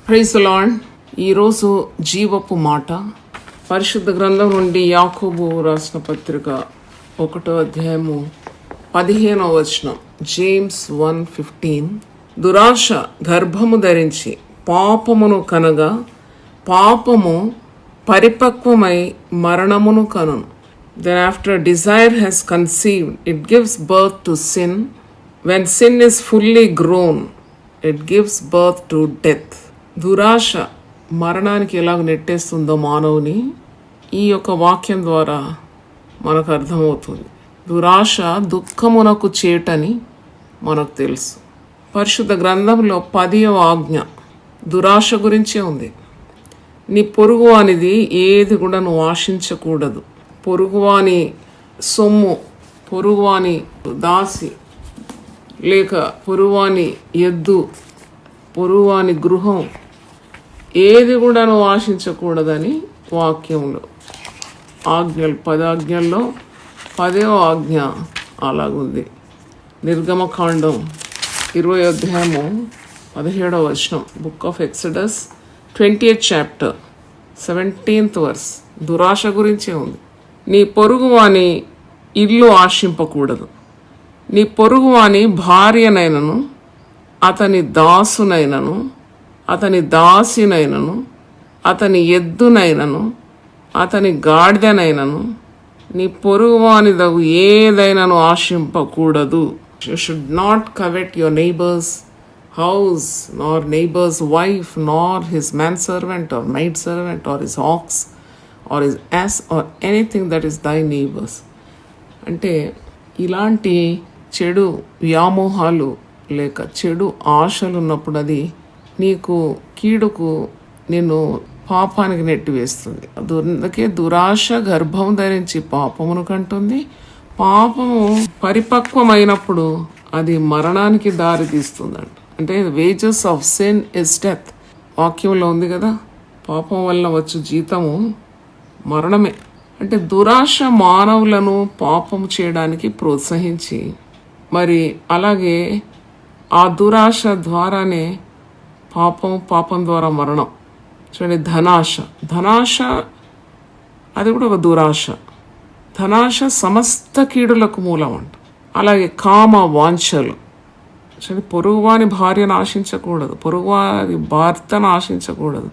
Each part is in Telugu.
Praise the lord. ఈరోజు జీవపు మాట పరిశుద్ధ గ్రంథం నుండి యాకోబు రాసిన పత్రిక 1వ అధ్యాయము 15వ వచనం. జేమ్స్ 1:15. దురాశ గర్భము ధరించి పాపమును కనగా పాపము పరిపక్వమై మరణమును కనును. Then after desire has conceived, it gives birth to sin. When sin is fully grown, it gives birth to death. దురాశ మరణానికి ఎలాగ నెట్టేస్తుందో మానవుని ఈ యొక్క వాక్యం ద్వారా మనకు అర్థమవుతుంది. దురాశ దుఃఖమునకు చేటని మనకు తెలుసు. పరిశుద్ధ గ్రంథంలో 10వ ఆజ్ఞ దురాశ గురించే ఉంది. నీ పొరుగువానిది ఏది కూడా నువ్వు ఆశించకూడదు. పొరుగువాని సొమ్ము, పొరుగువాని దాసి, లేక పొరుగువాని ఎద్దు, పొరుగువాని గృహం ఏది కూడా నువ్వు ఆశించకూడదని వాక్యంలో ఆజ్ఞలు 10 ఆజ్ఞల్లో 10వ ఆజ్ఞ అలాగుంది. నిర్గమకాండం 20వ అధ్యాయము 17వ వచనం. Book of Exodus 20th chapter 17th verse దురాశ గురించే ఉంది. నీ పొరుగువాని ఇల్లు ఆశింపకూడదు. నీ పొరుగువాని భార్యనైనను, అతని దాసునైనను, అతని దాసినైనను, అతని ఎద్దునైనను, అతని గాడిదనైనను, నీ పొరుగువానిదగు ఏదైనాను ఆశింపకూడదు. You should not covet your neighbour's house, nor neighbour's wife, nor his man servant or night servant or his ox or his ass or anything that is thy neighbour's. అంటే ఇలాంటి చెడు వ్యామోహాలు లేక చెడు ఆశలు ఉన్నప్పుడు అది నీకు కీడుకు నిన్ను పాపానికి నెట్టివేస్తుంది. అందుకే దురాశ గర్భం ధరించి పాపమును కంటుంది. పాపము పరిపక్వమైనప్పుడు అది మరణానికి దారి తీస్తుందంట. అంటే wages of sin is death. వాక్యంలో ఉంది కదా, పాపం వల్ల వచ్చు జీతము మరణమే. అంటే దురాశ మానవులను పాపం చేయడానికి ప్రోత్సహించి, మరి అలాగే ఆ దురాశ ద్వారానే పాపం ద్వారా మరణం. చూడండి, ధనాశ అది కూడా ఒక దురాశ. ధనాశ సమస్త కీడులకు మూలం అంట. అలాగే కామ వాంఛలు. చూడండి, పొరుగువాని భార్యను ఆశించకూడదు, పొరుగువారి భర్తను ఆశించకూడదు,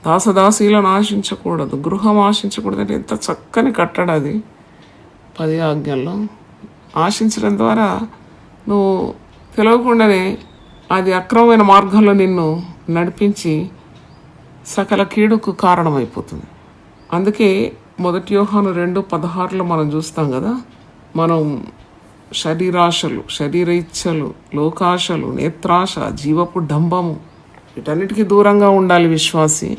దాసదాసీలను ఆశించకూడదు, గృహం ఆశించకూడదు. అంటే ఎంత చక్కని కట్టడ అది 10 ఆజ్ఞల్లో. ఆశించడం ద్వారా నువ్వు తెలియకుండానే అది అక్రమమైన మార్గంలో నిన్ను నడిపించి సకల కీడుకు కారణమైపోతుంది. అందుకే 1 యోహాను 2:16 మనం చూస్తాం కదా, మనం శరీరాశలు, శరీర ఇచ్ఛలు, లోకాశలు, నేత్రాశ, జీవపు డంబము వీటన్నిటికీ దూరంగా ఉండాలి విశ్వాసి.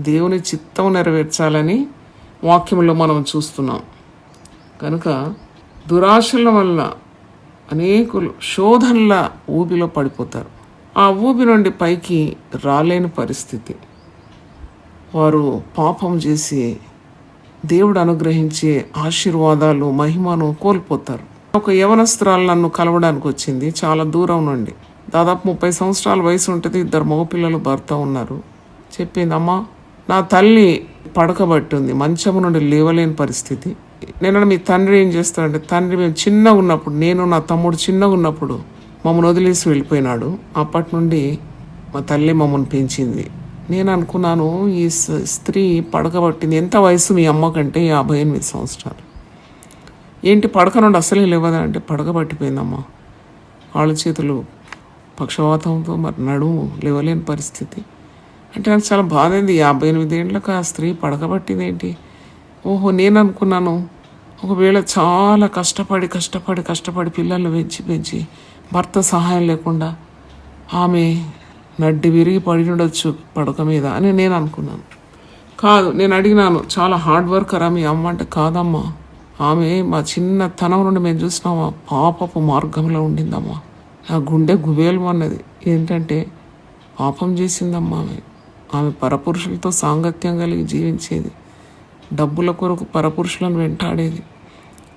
దేవుని చిత్తం నెరవేర్చాలని వాక్యంలో మనం చూస్తున్నాం. కనుక దురాశల వల్ల అనేకులు శోధనల ఊబిలో పడిపోతారు. ఆ ఊబి నుండి పైకి రాలేని పరిస్థితి. వారు పాపం చేసి దేవుడు అనుగ్రహించే ఆశీర్వాదాలు, మహిమను కోల్పోతారు. ఒక యవనస్తురాలు నన్ను కలవడానికి వచ్చింది చాలా దూరం నుండి. దాదాపు 30 సంవత్సరాల వయసు ఉంటుంది. 2 మగపిల్లలు, భర్త ఉన్నారు. చెప్పింది, అమ్మా నా తల్లి పడకబట్టుంది, మంచము నుండి లేవలేని పరిస్థితి. నేను మీ తండ్రి ఏం చేస్తాడంటే, తండ్రి మేము చిన్నగా ఉన్నప్పుడు, నేను నా తమ్ముడు చిన్నగా ఉన్నప్పుడు మమ్మల్ని వదిలేసి వెళ్ళిపోయినాడు. అప్పటి నుండి మా తల్లి మమ్మల్ని పెంచింది. నేను అనుకున్నాను ఈ స్త్రీ పడకబట్టింది. ఎంత వయసు మీ అమ్మకంటే? 58 సంవత్సరాలు. ఏంటి పడక నుండి అసలే లేవదా అంటే, పడకబట్టిపోయిందమ్మా, కాళ్ళు చేతులు పక్షవాతంతో, మరి నడుము లేవలేని పరిస్థితి. అంటే నాకు చాలా బాధ అయింది. 58 ఏళ్ళకి ఆ స్త్రీ పడకబట్టింది ఏంటి? ఓహో, నేను అనుకున్నాను ఒకవేళ చాలా కష్టపడి పిల్లల్ని పెంచి భర్త సహాయం లేకుండా ఆమె నడ్డి విరిగి పడి ఉండొచ్చు పడక మీద అని నేను అనుకున్నాను. కాదు, నేను అడిగినాను, చాలా హార్డ్ వర్కరా మీ అమ్మ అంటే, కాదమ్మా, ఆమె మా చిన్నతనం నుండి మేము చూసినామా పాపపు మార్గంలో ఉండిందమ్మా. నా గుండె గుబేలు అన్నది. ఏంటంటే పాపం చేసిందమ్మా. ఆమె పరపురుషులతో సాంగత్యం కలిగి జీవించేది, డబ్బుల కొరకు పరపురుషులను వెంటాడేది.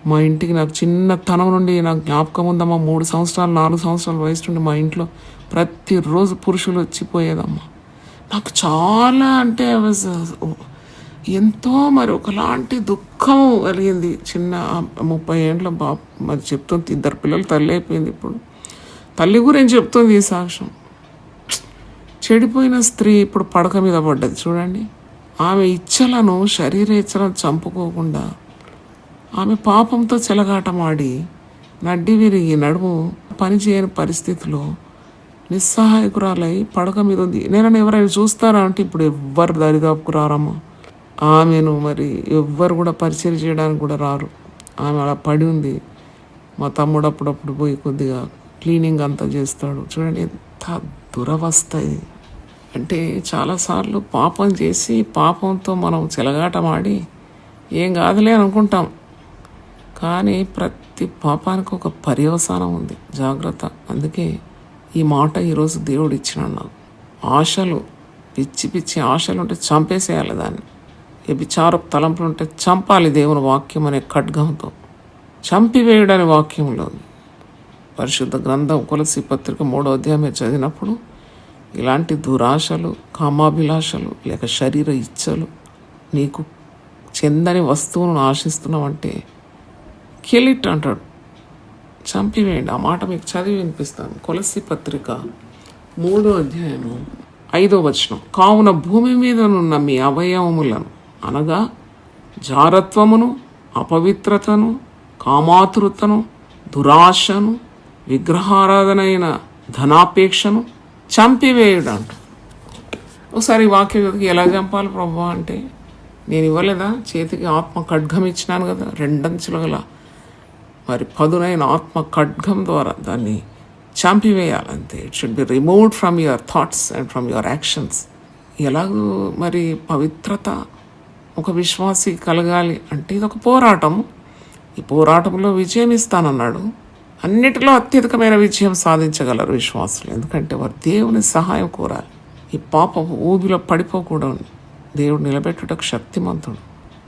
మా ఇంటికి నాకు చిన్నతనం నుండి నాకు జ్ఞాపకం ఉందమ్మా. 3 సంవత్సరాలు 4 సంవత్సరాల వయసు నుండి మా ఇంట్లో ప్రతిరోజు పురుషులు వచ్చిపోయేదమ్మా. నాకు చాలా అంటే ఎంతో మరి ఒకలాంటి దుఃఖం కలిగింది. చిన్న 30 ఏండ్ల బాబు మరి చెప్తుంది, 2 పిల్లలు తల్లి అయిపోయింది. ఇప్పుడు తల్లి గురించి చెప్తుంది ఈ సాక్ష్యం. చెడిపోయిన స్త్రీ ఇప్పుడు పడక మీద పడ్డది చూడండి. ఆమె ఇచ్చలను, శరీర ఇచ్చలను చంపుకోకుండా ఆమె పాపంతో చెలగాటమాడి నడ్డి విరిగి నడుము పనిచేయని పరిస్థితిలో నిస్సహాయకురాలై పడక మీద ఉంది. నేను ఎవరైనా చూస్తారా అంటే ఇప్పుడు ఎవ్వరు దరిదాపుకు రారమ్మా. ఆమెను మరి ఎవ్వరు కూడా పరిచయం చేయడానికి కూడా రారు. ఆమె అలా పడి ఉంది. మా తమ్ముడు అప్పుడప్పుడు పోయి కొద్దిగా క్లీనింగ్ అంతా చేస్తాడు. చూడండి ఎంత దురవస్థ ఇది. అంటే చాలాసార్లు పాపం చేసి పాపంతో మనం చెలగాటమాడి ఏం కాదులే అనుకుంటాం. కానీ ప్రతి పాపానికి ఒక పర్యవసానం ఉంది, జాగ్రత్త. అందుకే ఈ మాట ఈరోజు దేవుడు ఇచ్చినాడు నాకు. ఆశలు, పిచ్చి పిచ్చి ఆశలు ఉంటే చంపేసేయాలి దాన్ని. వ్యభిచారపు తలంపులు ఉంటే చంపాలి దేవుని వాక్యం అనే ఖడ్గంతో. చంపివేయడని వాక్యంలో ఉంది. పరిశుద్ధ గ్రంథం కొలసి పత్రిక 3వ అధ్యాయం చదివినప్పుడు ఇలాంటి దురాశలు, కామాభిలాషలు లేక శరీర ఇచ్చలు, నీకు చెందని వస్తువును ఆశిస్తున్నావంటే కిల్ ఇట్ అంటాడు, చంపివేయండి. ఆ మాట మీకు చదివి వినిపిస్తాను. కొలసి పత్రిక 3వ అధ్యాయము 5వ వచనం. కావున భూమి మీదనున్న మీ అవయవములను అనగా జారత్వమును, అపవిత్రతను, కామాతురతను, దురాశను, విగ్రహారాధనైన ధనాపేక్షను చంపివేయడంట. ఒకసారి వాక్యం ఎలా చంపాలి ప్రభు అంటే, నేను ఇవ్వలేదా చేతికి ఆత్మ ఖడ్గం ఇచ్చినాను కదా, 2 అంచులు గల మరి పదునైన ఆత్మ ఖడ్గం ద్వారా దాన్ని చంపివేయాలంతే. It should be removed from your thoughts and from your actions. ఎలాగూ మరి పవిత్రత ఒక విశ్వాసి కలగాలి అంటే ఇది ఒక పోరాటం. ఈ పోరాటంలో విజయం ఇస్తానన్నాడు. అన్నిటిలో అత్యధికమైన విజయం సాధించగలరు విశ్వాసులు, ఎందుకంటే వారు దేవుని సహాయం కోరాలి. ఈ పాప ఊబిలో పడిపోకూడదు. దేవుడు నిలబెట్టుటకు శక్తిమంతుడు.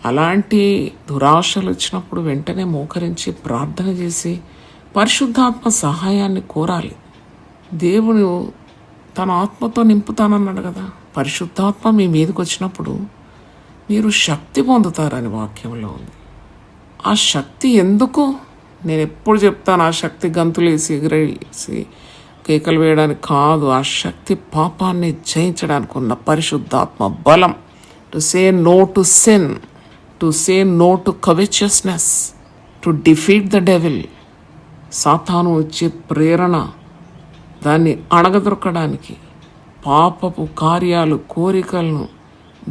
అలాంటి దురాశలు వచ్చినప్పుడు వెంటనే మోకరించి ప్రార్థన చేసి పరిశుద్ధాత్మ సహాయాన్ని కోరాలి. దేవుడు తన ఆత్మతో నింపుతానన్నాడు కదా. పరిశుద్ధాత్మ మీ మీదకి వచ్చినప్పుడు మీరు శక్తి పొందుతారని వాక్యంలో ఉంది. ఆ శక్తి ఎందుకు? నేను ఎప్పుడు చెప్తాను, ఆ శక్తి గంతులేసి ఎగిరేసి కేకలు వేయడానికి కాదు. ఆ శక్తి పాపాన్ని జయించడానికి ఉన్న పరిశుద్ధాత్మ బలం. To say no to sin, to say no to covetousness, to defeat the devil. సాతాను వచ్చే ప్రేరణ దాన్ని అణగదొరకడానికి, పాపపు కార్యాలు, కోరికలను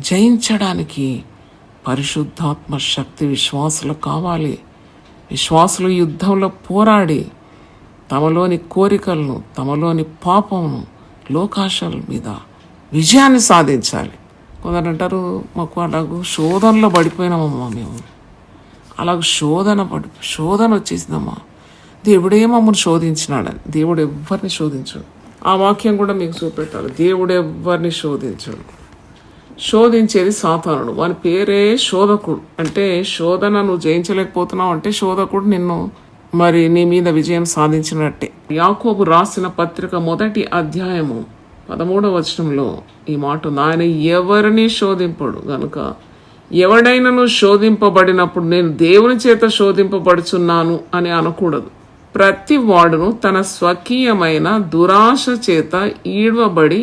జయించడానికి పరిశుద్ధాత్మ శక్తి విశ్వాసులు కావాలి. విశ్వాసులు యుద్ధంలో పోరాడి తమలోని కోరికలను, తమలోని పాపమును, లోకాశల మీద విజయాన్ని సాధించాలి. కొందరు అంటారు, మాకు అలాగూ శోధనలో పడిపోయినామమ్మా మేము, అలాగ శోధన వచ్చేసిందమ్మా, దేవుడే మమ్మల్ని శోధించినాడని. దేవుడు ఎవ్వరిని శోధించాడు. ఆ వాక్యం కూడా మీకు చూపెట్టాలి. దేవుడు ఎవ్వరిని శోధించాడు. శోధించేది సాతానుడు. వాని పేరే శోధకుడు. అంటే శోధన నువ్వు జయించలేకపోతున్నావు అంటే శోధకుడు నిన్ను మరి నీ మీద విజయం సాధించినట్టే. యాకోబు రాసిన పత్రిక 1వ అధ్యాయము 13వ వచనంలో ఈ మాట ఉంది. ఆయన ఎవరిని శోధింపడు గనుక ఎవడైనాను శోధింపబడినప్పుడు నేను దేవుని చేత శోధింపబడుచున్నాను అని అనకూడదు. ప్రతి వాడును తన స్వకీయమైన దురాశ చేత ఈడ్వబడి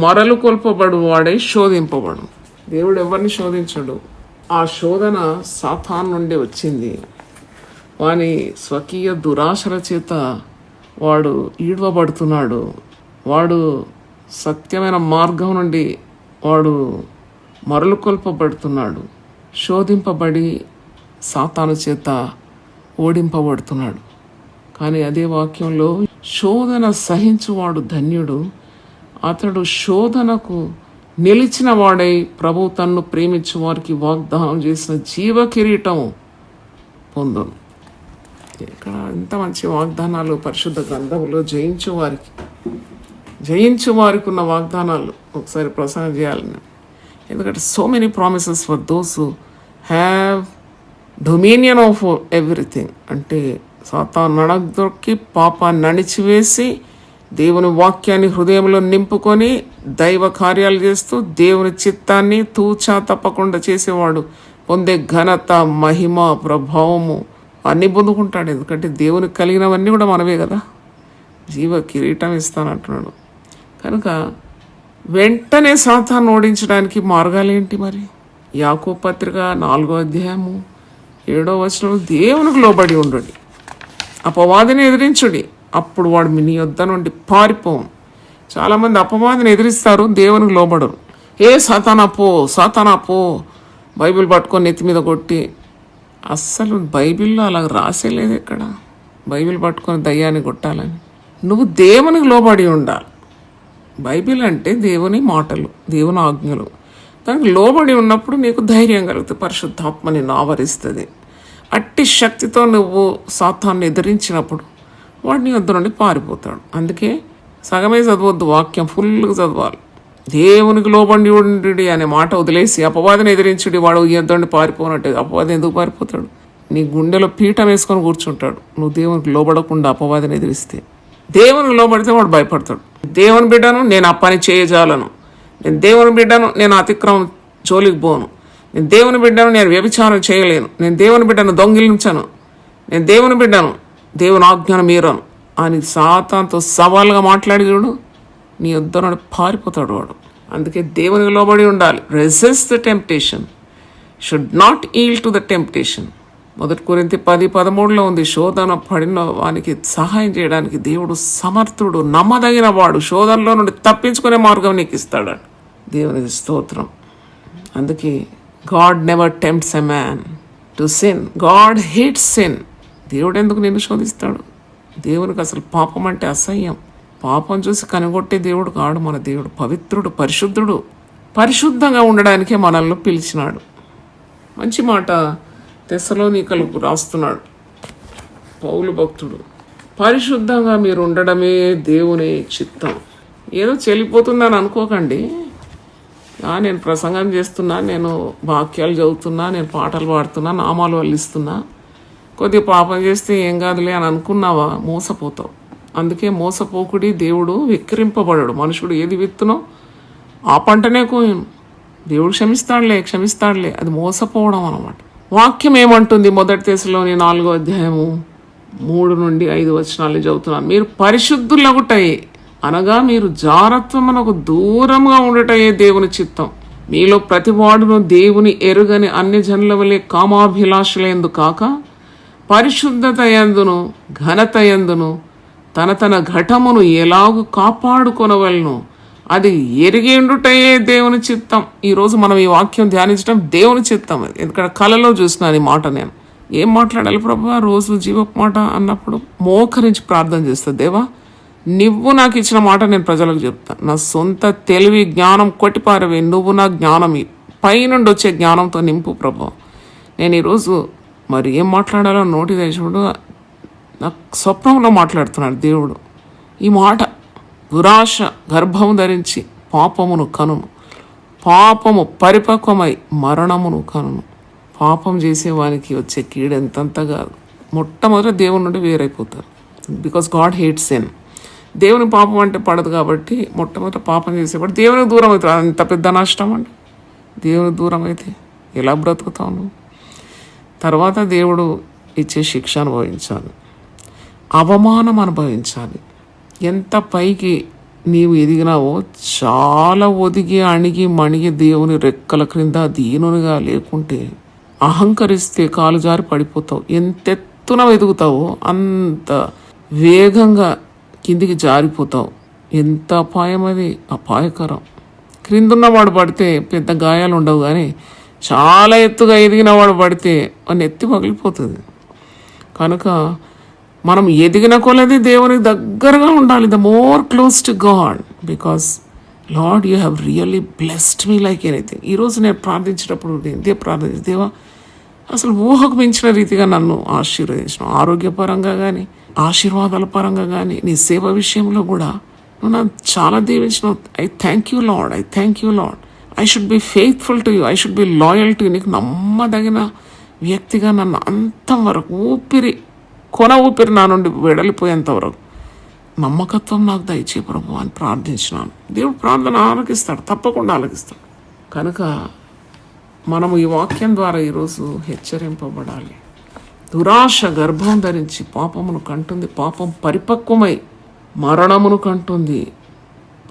మరలు కొల్పబడు వాడై శోధింపబడు. దేవుడు ఎవరిని శోధించడు. ఆ శోధన సాతాను నుండి వచ్చింది. వాని స్వకీయ దురాశల చేత వాడు ఈడ్వబడుతున్నాడు. వాడు సత్యమైన మార్గం నుండి వాడు మరలు కొల్పబడుతున్నాడు. శోధింపబడి సాతాను చేత ఓడింపబడుతున్నాడు. కానీ అదే వాక్యంలో శోధన సహించువాడు ధన్యుడు, అతడు శోధనకు నిలిచిన వాడై ప్రభు తన్ను ప్రేమించు వారికి వాగ్దానం చేసిన జీవ కిరీటం పొందును. ఇక్కడ ఎంత మంచి వాగ్దానాలు పరిశుద్ధ గ్రంథంలో జయించు వారికి ఉన్న వాగ్దానాలు ఒకసారి ప్రసంగం చేయాలని. ఎందుకంటే so many promises for those who have dominion of everything. అంటే సాతాను నడదొక్కి పాపాన్ని అణిచివేసి దేవుని వాక్యాన్ని హృదయంలో నింపుకొని దైవ కార్యాలు చేస్తూ దేవుని చిత్తాన్ని తూచా తప్పకుండా చేసేవాడు పొందే ఘనత, మహిమ, ప్రభావము అన్నీ పొందుకుంటాడు. ఎందుకంటే దేవునికి కలిగినవన్నీ కూడా మనవే కదా. జీవ కిరీటం ఇస్తానంటున్నాడు. కనుక వెంటనే సాతాను ఓడించడానికి మార్గాలేంటి మరి? యాకోబు పత్రిక 4వ అధ్యాయము 7వ వచనం, దేవునికి లోబడి ఉండుడి, అపవాదిని ఎదిరించుడి, అప్పుడు వాడు నీ యొద్ద నుండి పారిపోవు. చాలామంది అపవాదిని ఎదిరిస్తారు, దేవునికి లోబడరు. సాతానా పో బైబిల్ పట్టుకొని నెత్తి మీద కొట్టి. అస్సలు బైబిల్లో అలా రాసేలేదు ఎక్కడ, బైబిల్ పట్టుకొని దయ్యాన్ని కొట్టాలని. నువ్వు దేవునికి లోబడి ఉండాలి. బైబిల్ అంటే దేవుని మాటలు, దేవుని ఆజ్ఞలు. దానికి లోబడి ఉన్నప్పుడు నీకు ధైర్యం కలుగుతుంది, పరిశుద్ధాత్మ నిన్ను ఆవరిస్తుంది. అట్టి శక్తితో నువ్వు సాతాన్ని ఎదిరించినప్పుడు వాడు నీ వద్ద నుండి పారిపోతాడు. అందుకే సగమే చదవద్దు, వాక్యం ఫుల్గా చదవాలి. దేవునికి లోబడి ఉండి అనే మాట వదిలేసి అపవాదిని ఎదిరించుడి, వాడు వద్ద నుండి పారిపోనట్టు. అపవాది ఎందుకు పారిపోతాడు? నీ గుండెలో పీఠం వేసుకొని కూర్చుంటాడు. నువ్వు దేవునికి లోబడకుండా అపవాదిని ఎదిరిస్తే. దేవునికి లోబడితే వాడు భయపడతాడు. దేవుని బిడ్డను, నేను ఆ పని చేయజాలను. నేను దేవుని బిడ్డను, నేను అతిక్రమం జోలికి పోను. నేను దేవుని బిడ్డను, నేను వ్యభిచారం చేయలేను. నేను దేవుని బిడ్డను దొంగిలించను. నేను దేవుని బిడ్డను, దేవుని ఆజ్ఞను మీరను అని సాతానుతో సవాల్గా మాట్లాడి చూడు, నీ యొద్ద నుండి పారిపోతాడు వాడు. అందుకే దేవునికి లోబడి ఉండాలి. Resist the temptation, should not yield to the temptation. 1 కొరింథీ 10:13 ఉంది, శోధన పడిన వానికి సహాయం చేయడానికి దేవుడు సమర్థుడు, నమ్మదగిన వాడు, శోధనలో నుండి తప్పించుకునే మార్గం నీకు ఇస్తాడు. దేవునికి స్తోత్రం. అందుకే God never tempts a man to sin, God hates sin. దేవుడు ఎందుకు నిన్ను శోధిస్తాడు? దేవునికి అసలు పాపం అంటే అసహ్యం. పాపం చూసి కనుగొట్టే దేవుడు కాడు మన దేవుడు. పవిత్రుడు, పరిశుద్ధుడు. పరిశుద్ధంగా ఉండడానికే మనల్ని పిలిచినాడు. మంచి మాట తెస్సలోనికలకు రాస్తున్నాడు పౌలు భక్తుడు. పరిశుద్ధంగా మీరు ఉండడమే దేవుని చిత్తం. ఏదో చెల్లిపోతుందని అనుకోకండి. నేను ప్రసంగం చేస్తున్నా, నేను వాక్యాలు చదువుతున్నా, నేను పాటలు పాడుతున్నా, నామాలు వల్లిస్తున్నా, కొద్దిగా పాపం చేస్తే ఏం కాదులే అని అనుకున్నావా? మోసపోతావు. అందుకే మోసపోకుడి, దేవుడు విక్రింపబడడు. మనుషుడు ఏది విత్తునో ఆ పంటనే కోయను. దేవుడు క్షమిస్తాడులే. అది మోసపోవడం అన్నమాట. వాక్యం ఏమంటుంది? 1 తెస్సలోని 4వ అధ్యాయము 3 నుండి 5 వచనాలు చదువుతున్నాను. మీరు పరిశుద్ధులగుటయే, అనగా మీరు జారత్వమునకు దూరంగా ఉండటయే దేవుని చిత్తం. మీలో ప్రతివాడును దేవుని ఎరుగని అన్య జనుల వలె కామాభిలాషులందు కాక పరిశుద్ధత యందును ఘనత యందును తన ఘటమును ఎలాగూ కాపాడుకొనవలను, అది ఎరిగేండుటయే దేవుని చిత్తం. ఈరోజు మనం ఈ వాక్యం ధ్యానించడం దేవుని చిత్తం. అది ఎందుకంటే కళలో చూసినాను ఈ మాట. నేను ఏం మాట్లాడాలి ప్రభువా రోజు జీవపు మాట అన్నప్పుడు మోకరించి ప్రార్థన చేస్తా. దేవా, నువ్వు నాకు ఇచ్చిన మాట నేను ప్రజలకు చెప్తాను. నా సొంత తెలివి జ్ఞానం కొట్టిపారవే, నువ్వు నా జ్ఞానం పైనుండి వచ్చే జ్ఞానంతో నింపు ప్రభువా. నేను ఈరోజు మరి ఏం మాట్లాడాలో నోటి దేశుడు నాకు స్వప్నంలో మాట్లాడుతున్నాడు దేవుడు. ఈ మాట, దురాశ గర్భం ధరించి పాపమును కనును, పాపము పరిపక్వమై మరణమును కనును. పాపం చేసేవానికి వచ్చే కీడు ఎంతంత కాదు. మొట్టమొదటి దేవుని నుండి వేరైపోతారు. Because God hates sin. దేవుని పాపం అంటే పడదు కాబట్టి మొట్టమొదటి పాపం చేసేవాడు దేవునికి దూరం అవుతాడు. అంత పెద్ద నష్టం అండి. దేవునికి దూరం అయితే ఎలా బ్రతుకుతావు నువ్వు? తర్వాత దేవుడు ఇచ్చే శిక్ష అనుభవించాలి, అవమానం అనుభవించాలి. ఎంత పైకి నీవు ఎదిగినావో చాలా ఒదిగి అణిగి మణిగి దేవుని రెక్కల క్రింద దీనునిగా లేకుంటే అహంకరిస్తే కాలు జారి పడిపోతావు. ఎంతెత్తున ఎదుగుతావో అంత వేగంగా కిందికి జారిపోతావు. ఎంత అపాయం అది, అపాయకరం. క్రిందున్నవాడు పడితే పెద్ద గాయాలు ఉండవు, కానీ చాలా ఎత్తుగా ఎదిగిన వాడు పడితే అని ఎత్తి పగిలిపోతుంది. కనుక మనం ఎదిగిన కొలది దేవునికి దగ్గరగా ఉండాలి. The more close to God, because lord you have really blessed me like anything. ఈరోజు నేను ప్రార్థించేటప్పుడు ఇదే ప్రార్థించి, దేవా అసలు ఊహకు మించిన రీతిగా నన్ను ఆశీర్వదించిన, ఆరోగ్యపరంగా కానీ ఆశీర్వాదాల పరంగా కానీ నీ సేవ విషయంలో కూడా నువ్వు నన్ను చాలా దీవించినావు. I thank you Lord. I should be faithful to you, I should be loyal to you. నీకు నమ్మదగిన వ్యక్తిగా నన్ను అంతవరకు కొన ఊపిరి నా నుండి వెడలిపోయేంత వరకు నమ్మకత్వం నాకు దయచే ప్రభు అని ప్రార్థించినాను. దేవుడు ప్రార్థన ఆలకిస్తాడు, తప్పకుండా ఆలకిస్తాడు. కనుక మనము ఈ వాక్యం ద్వారా ఈరోజు హెచ్చరింపబడాలి. దురాశ గర్భం ధరించి పాపమును కంటుంది, పాపం పరిపక్వమై మరణమును కంటుంది.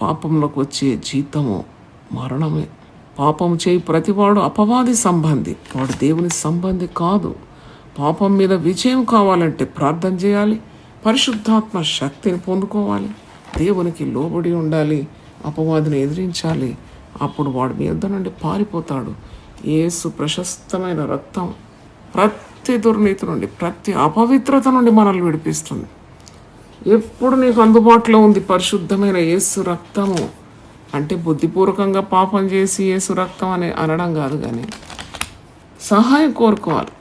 పాపంలోకి వచ్చే జీతము మరణమే. పాపం చేయి ప్రతివాడు అపవాది సంబంధి, వాడు దేవుని సంబంధి కాదు. పాపం మీద విజయం కావాలంటే ప్రార్థన చేయాలి, పరిశుద్ధాత్మ శక్తిని పొందుకోవాలి, దేవునికి లోబడి ఉండాలి, అపవాదిని ఎదిరించాలి. అప్పుడు వాడు మీ యొద్ద నుండి పారిపోతాడు. యేసు ప్రశస్తమైన రక్తం ప్రతి దుర్నీతి నుండి, ప్రతి అపవిత్రత నుండి మనల్ని విడిపిస్తుంది. ఎప్పుడు నీకు అందుబాటులో ఉంది పరిశుద్ధమైన యేసు రక్తము. అంటే బుద్ధిపూర్వకంగా పాపం చేసి యేసు రక్తం అని అనడం కాదు, కానీ సహాయం కోరుకోవాలి.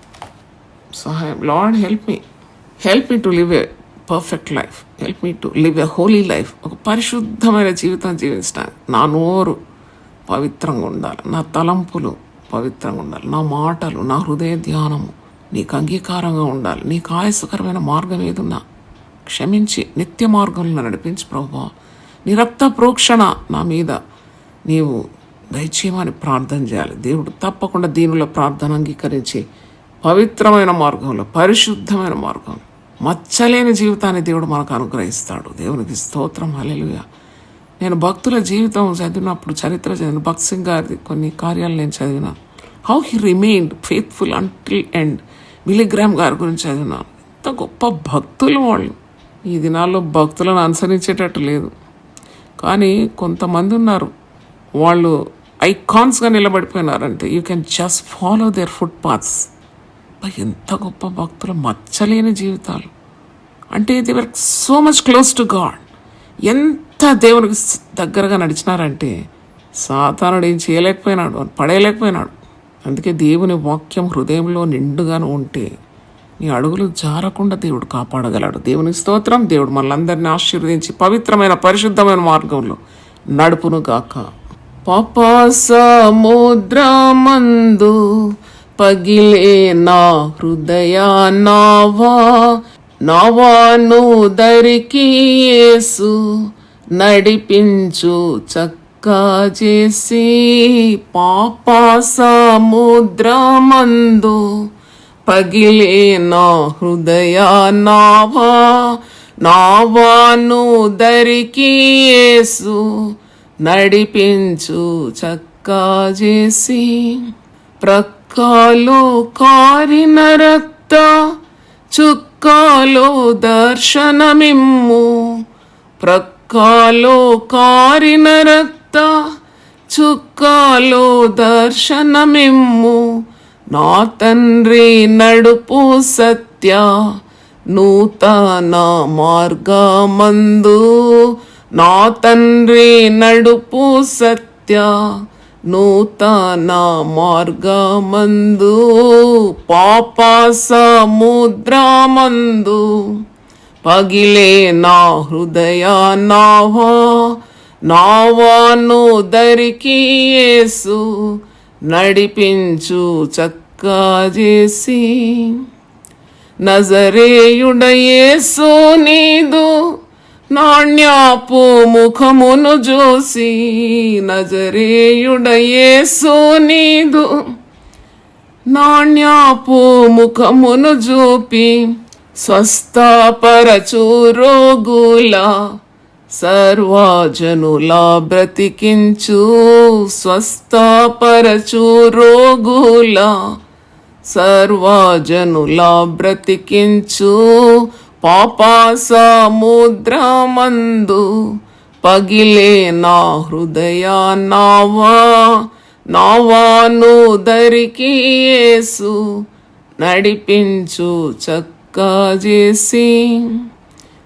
సహాయం, lord help me to live a perfect life, help me to live A Holi life. ఒక పరిశుద్ధమైన జీవితం జీవించడానికి నా నోరు పవిత్రంగా ఉండాలి, నా తలంపులు పవిత్రంగా ఉండాలి, నా మాటలు, నా హృదయ ధ్యానము నీకు అంగీకారంగా ఉండాలి. నీకు ఆయాసకరమైన మార్గం ఏదున్నా క్షమించి నిత్య మార్గంలో నడిపించి ప్రభువా, నీ రక్త ప్రోక్షణ నా మీద నీవు దయచేయమని ప్రార్థన చేయాలి. దేవుడు తప్పకుండా దీనిలో ప్రార్థన అంగీకరించి పవిత్రమైన మార్గంలో, పరిశుద్ధమైన మార్గంలో, మచ్చలేని జీవితాన్ని దేవుడు మనకు అనుగ్రహిస్తాడు. దేవునికి స్తోత్రం, హల్లెలూయా. నేను భక్తుల జీవితం చదివినప్పుడు, చరిత్ర చదివిన భక్త్ సింగ్ గారిది కొన్ని కార్యాలు నేను చదివిన. How he remained faithful until end. బిలీగ్రామ్ గారి గురించి చదివినాను. ఎంత గొప్ప భక్తులు వాళ్ళు. ఈ దినాల్లో భక్తులను అనుసరించేటట్టు లేదు, కానీ కొంతమంది ఉన్నారు, వాళ్ళు ఐకాన్స్గా నిలబడిపోయినారంటే you can just follow their foot paths. ఎంత గొప్ప భక్తులు, మచ్చలేని జీవితాలు. అంటే they were so much close to God. ఎంత దేవునికి దగ్గరగా నడిచినారంటే సాతానుడు ఏం చేయలేకపోయినాడు, పడేయలేకపోయినాడు. అందుకే దేవుని వాక్యం హృదయంలో నిండుగాను ఉంటే నీ అడుగులు జారకుండా దేవుడు కాపాడగలడు. దేవునికి స్తోత్రం. దేవుడు మనలందరినీ ఆశీర్వదించి పవిత్రమైన పరిశుద్ధమైన మార్గంలో నడుపును గాక. పాప సముద్రమందు పగిలే నా హృదయ నావాను దరికి యేసు నడిపించు చక్కా చేసి. పాప సముద్రమందు పగిలే నా హృదయ నావాను దరికి యేసు నడిపించు చక్కా చేసి. ప్రక్కలో కారిన రక్త చుక్కలో దర్శనమిమ్ము. ప్రక్కలో కారిన రక్త చుక్కలో దర్శనమిమ్ము. నా తండ్రి నడుపు సత్య నూతన మార్గమందు. నా తండ్రి నడుపు సత్య నూతన మార్గమందు. పాప సముద్రమందు పగిలే నా హృదయ నావాను దరికి యేసు నడిపించు చక్కా చేసి. నజరేయుడ యేసు నీదు నాణ్యాపు ముఖమును చూసి. నజరేయుడ యేసు నీదు నాణ్యాపు ముఖమును చూపి. స్వస్థపరచు రోగుల సర్వజనుల బ్రతికించు. స్వస్థపరచు రోగుల సర్వజనుల బ్రతికించు. పాప సముద్రమందు పగిలే నా హృదయ నావాను దరికి యేసు నడిపించు చక్కా చేసి.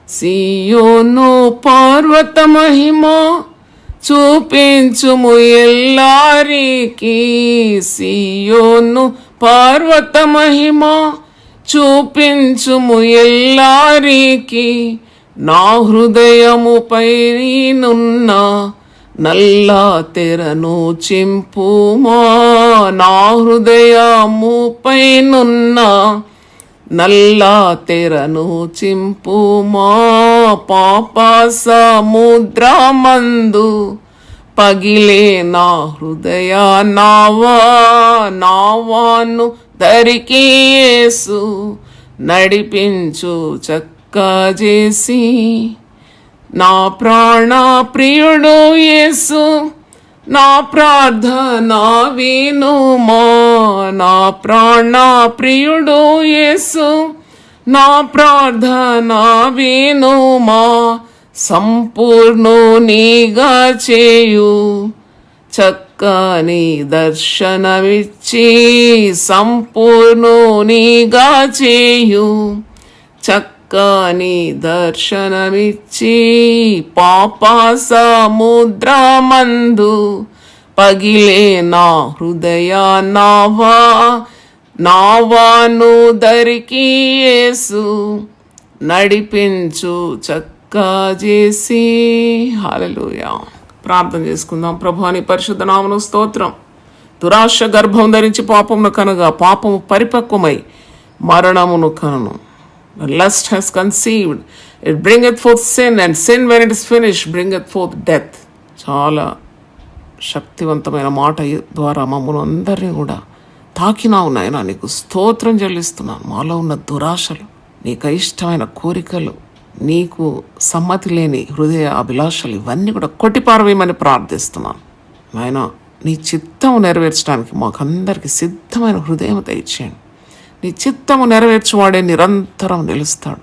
సియోను పర్వత మహిమ చూపించుము ఎల్లారికి. సియోను పర్వత మహిమ చూపించుము ఎల్లారికి. నా హృదయముపై నున్న నల్ల తెరను చింపుమా. నా హృదయముపై నున్న నల్ల తెరను చింపుమా పాప సముద్రమందు పగిలే నా హృదయ నావాను దరికి యేసు నడిపించు చక్కజేసి నా ప్రాణ ప్రియుడు యేసు నా ప్రార్థన వినుమా నా ప్రాణ ప్రియుడు యేసు నా ప్రార్థన వినుమా సంపూర్ణునిగా చేయు చక్కని దర్శనమిచ్చి సంపూర్ణునిగా చేయు చక్కని దర్శనమిచ్చి పాప సముద్రమందు పగిలే నా హృదయ నావాను దరికి యేసు నడిపించు చక్కజేసి. హల్లెలూయా. ప్రార్థన చేసుకుందాం. ప్రభువాని పరిశుద్ధ నామమున స్తోత్రం. దురాశ గర్భం ధరించి పాపమును కనగా పాపము పరిపక్వమై మరణమును కనును. Lust has conceived, it bringeth forth sin, and sin when it is finished bringeth forth death. చాలా శక్తివంతమైన మాట ద్వారా మమ్మల్ని అందరినీ కూడా తాకినావు నాయన. నీకు స్తోత్రం చెల్లిస్తున్నాను. మాలో ఉన్న దురాశలు, నీకు ఇష్టమైన కోరికలు, నీకు సమ్మతి లేని హృదయ అభిలాషలు ఇవన్నీ కూడా కొట్టిపారవేయమని ప్రార్థిస్తున్నాను నాయన. నీ చిత్తము నెరవేర్చడానికి మాకందరికి సిద్ధమైన హృదయం దయచేయండి. నీ చిత్తము నెరవేర్చువాడే నిరంతరం నిలుస్తాడు.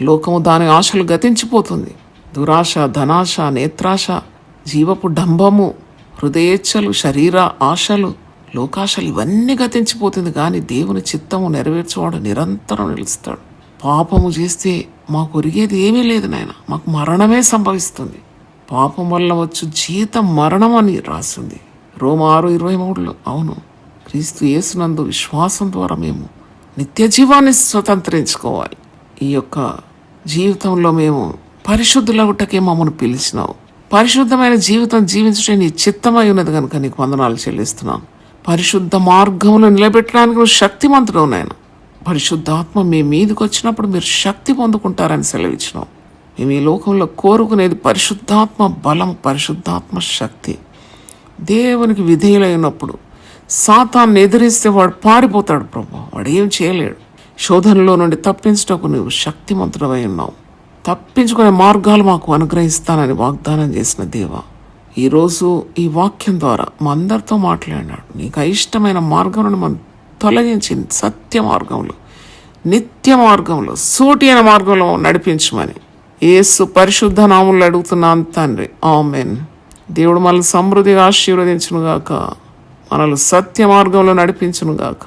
లోకము దాని ఆశలు గతించిపోతుంది. దురాశ, ధనాశ, నేత్రాశ, జీవపు డంబము, హృదయేచ్ఛలు, శరీర ఆశలు, లోకాశలు ఇవన్నీ గతించిపోతుంది. కానీ దేవుని చిత్తము నెరవేర్చువాడు నిరంతరం నిలుస్తాడు. పాపము చేస్తే మాకు ఒరిగేది ఏమీ లేదు నాయన. మాకు మరణమే సంభవిస్తుంది. పాపం వల్ల వచ్చు జీతం మరణం అని రాసింది రోమా 6:23. అవును, క్రీస్తు యేసునందు విశ్వాసం ద్వారా మేము నిత్య జీవాన్ని స్వతంత్రించుకోవాలి. ఈ యొక్క జీవితంలో మేము పరిశుద్ధులగుటకే మమ్మల్ని పిలిచినావు. పరిశుద్ధమైన జీవితం జీవించడం నీ చిత్తమై ఉన్నది కనుక నీకు వందనాలు చెల్లిస్తున్నాను. పరిశుద్ధ మార్గంలో నిలబెట్టడానికి నువ్వు శక్తిమంతుడు నాయన. పరిశుద్ధాత్మ మీ మీదకి వచ్చినప్పుడు మీరు శక్తి పొందుకుంటారని సెలవిచ్చినావు. మేము ఈ లోకంలో కోరుకునేది పరిశుద్ధాత్మ బలం, పరిశుద్ధాత్మ శక్తి. దేవునికి విధేయులైనప్పుడు సాతాన్ని ఎదిరిస్తే వాడు పారిపోతాడు ప్రభు. వాడు ఏం చేయలేడు. శోధనలో నుండి తప్పించటకు నువ్వు శక్తిమంతుడవై ఉన్నావు. తప్పించుకునే మార్గాలు మాకు అనుగ్రహిస్తానని వాగ్దానం చేసిన దేవా, ఈరోజు ఈ వాక్యం ద్వారా మా అందరితో మాట్లాడినాడు. నీకు ఇష్టమైన మార్గంలో మనం తొలగించి సత్య మార్గంలో, నిత్య మార్గంలో, సూటి అయిన మార్గంలో నడిపించమని యేసు పరిశుద్ధ నామములో అడుగుతున్నాను తండ్రి. ఆమెన్. దేవుడు మనల్ని సమృద్ధిగా ఆశీర్వదించునుగాక, మనల్ని సత్య మార్గంలో నడిపించునుగాక.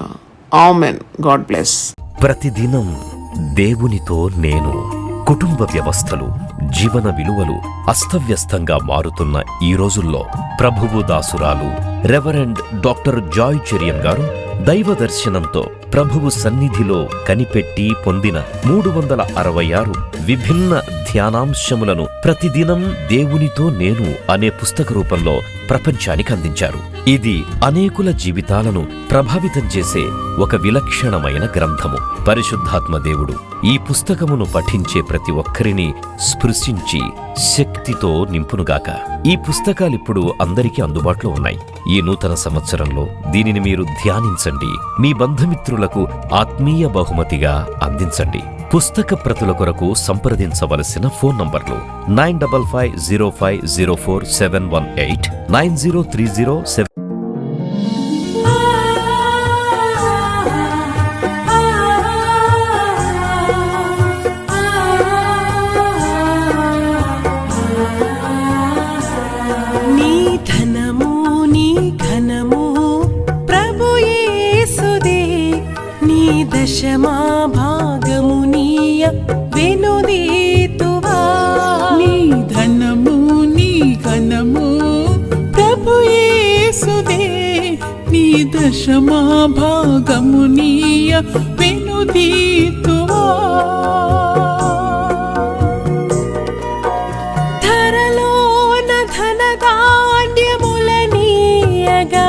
ఆమెన్. God bless. ప్రతిదినం దేవునితో నేను. కుటుంబ వ్యవస్థలు, జీవన విలువలు అస్తవ్యస్తంగా మారుతున్న ఈ రోజుల్లో ప్రభువు దాసురాలు రెవరెండ్ డాక్టర్ జాయ్ చెరియన్ గారు దైవ దర్శనంతో ప్రభువు సన్నిధిలో కనిపెట్టి పొందిన 366 విభిన్న ధ్యానాంశములను ప్రతిదినం దేవునితో నేను అనే పుస్తక రూపంలో ప్రపంచానికి అందించారు. ఇది అనేకుల జీవితాలను ప్రభావితం చేసే ఒక విలక్షణమైన గ్రంథము. పరిశుద్ధాత్మ దేవుడు ఈ పుస్తకమును పఠించే ప్రతి ఒక్కరిని స్పృశించి శక్తితో నింపునుగాక. ఈ పుస్తకాలిప్పుడు అందరికీ అందుబాటులో ఉన్నాయి. ఈ నూతన సంవత్సరంలో దీనిని మీరు ధ్యానించండి, మీ బంధుమిత్రులకు ఆత్మీయ బహుమతిగా అందించండి. పుస్తక ప్రతుల కొరకు సంప్రదించవలసిన ఫోన్ నంబర్లు 9550504718, 9030. దశమా భాగమునీయ వెనుదీతువా. నీ ధనము నీ ఘనము ప్రభు యేసుదే, నీ దశమా భాగమునీయ వెనుదీతువా. ధరలోన ధనధాన్యములనీయగా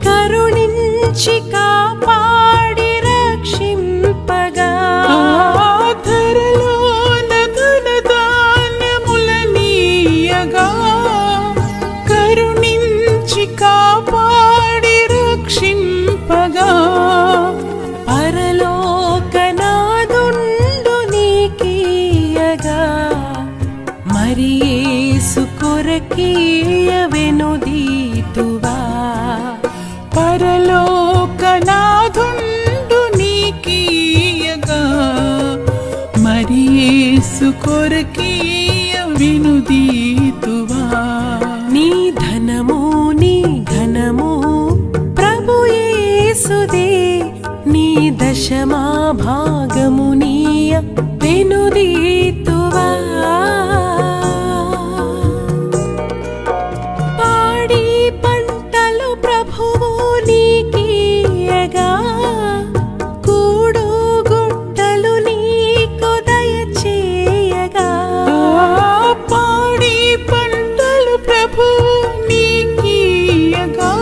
కరుణించి కాపాడి రక్షింప కొరకీయవెనుదీతువా పరలోకనాథుండు నీకీయగా మరి యేసు కొరకీయ వినుదీతువా నీ ధనము నీ ఘనము ప్రభు యేసుదే నీ దశమా భాగము నీయ వెనుదీతువా పాడి పంటలు ప్రభువు నీకీయగా కూడు గుట్టలు నీకు దయచేయగా పాడి పంటలు ప్రభు నీకీయగా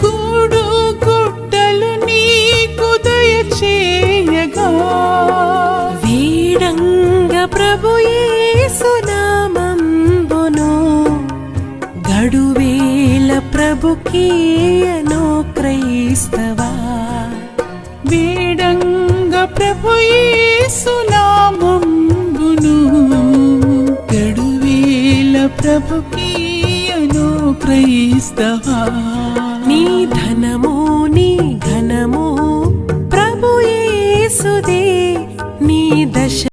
కూడు గుట్టలు నీకు దయచేయగా వీడంగ ప్రభు యేసు నామంబును గడువేల ప్రభుకీయను క్రైస్తవా వేడంగ ప్రభు యేసు నామంబును గడువేల ప్రభుకీయను క్రైస్తవా నీ ధనము నీ ఘనము ప్రభు యేసుదే నీ